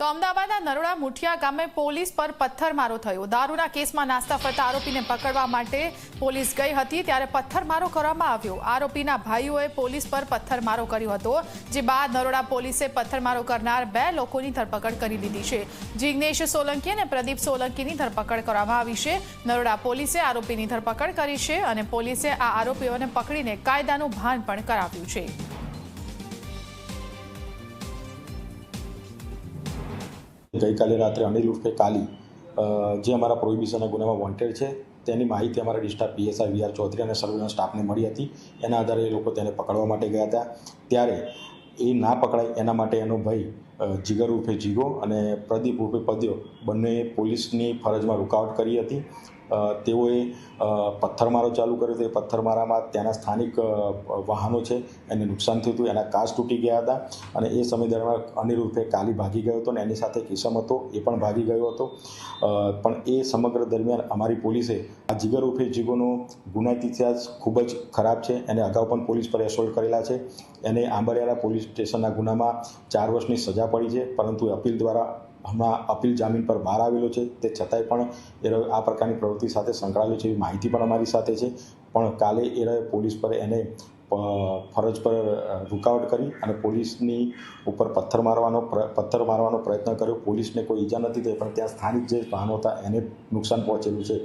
તો અમદાવાદના નરોડા મુઠિયા ગામે પોલીસ પર પથ્થરમારો થયો। દારૂના કેસમાં નાસ્તા ફરતા આરોપીને પકડવા માટે પોલીસ ગઈ હતી ત્યારે પથ્થરમારો કરવામાં આવ્યો। આરોપીના ભાઈઓએ પોલીસ પર પથ્થરમારો કર્યો હતો, જે બાદ નરોડા પોલીસે પથ્થરમારો કરનાર 2 લોકોની ધરપકડ કરી લીધી છે। જિગ્નેશ સોલંકી અને પ્રદીપ સોલંકીની ધરપકડ કરવામાં આવી છે। નરોડા પોલીસે આરોપીની ધરપકડ કરી છે અને પોલીસે આ આરોપીઓને પકડીને કાયદાનું ભાન પણ કરાવ્યું છે। ગઈકાલે રાત્રે અનિલ ઉર્ફે કાલી જે અમારા પ્રોહિબિશનના ગુનામાં વોન્ટેડ છે તેની માહિતી અમારા ડિસ્ટ્રિક્ટ પીએસઆઈ વીઆર ચૌધરી અને સર્વેલન્સ સ્ટાફને મળી હતી। એના આધારે એ લોકો તેને પકડવા માટે ગયા હતા। ત્યારે એ ના પકડાય એના માટે એનો ભાઈ જીગર ઉર્ફે જીગો અને પ્રદીપ ઉર્ફે પદ્યો બંને પોલીસની ફરજમાં રૂકાવટ કરી હતી। તેઓએ પથ્થરમારો ચાલુ કર્યો હતો। પથ્થરમારામાં ત્યાંના સ્થાનિક વાહનો છે એને નુકસાન થયું હતું, એના કાચ તૂટી ગયા હતા અને એ સમય દરમિયાન અનિલ ઉર્ફે કાલી ભાગી ગયો હતો અને એની સાથે કિસમ હતો, એ પણ ભાગી ગયો હતો। પણ એ સમગ્ર દરમિયાન અમારી પોલીસે આ જીગર ઉર્ફે જીગોનો ગુનાહિત ઇતિહાસ ખૂબ જ ખરાબ છે। એને અગાઉ પણ પોલીસ પર એસોલ્ટ કરેલા છે। એને આંબરિયાળા પોલીસ સ્ટેશનના ગુનામાં 4 વર્ષની સજા પડી છે, પરંતુ અપીલ દ્વારા હમણાં અપીલ જામીન પર બહાર આવેલો છે। તે છતાંય પણ એ આ પ્રકારની પ્રવૃત્તિ સાથે સંકળાયેલો છે એવી માહિતી પણ અમારી સાથે છે। પણ કાલે એ પોલીસ પર એને ફરજ પર રૂકાવટ કરી અને પોલીસની ઉપર પથ્થર મારવાનો પ્રયત્ન કર્યો। પોલીસને કોઈ ઈજા નથી થઈ, પણ ત્યાં સ્થાનિક જે વાહનો હતા એને નુકસાન પહોંચેલું છે।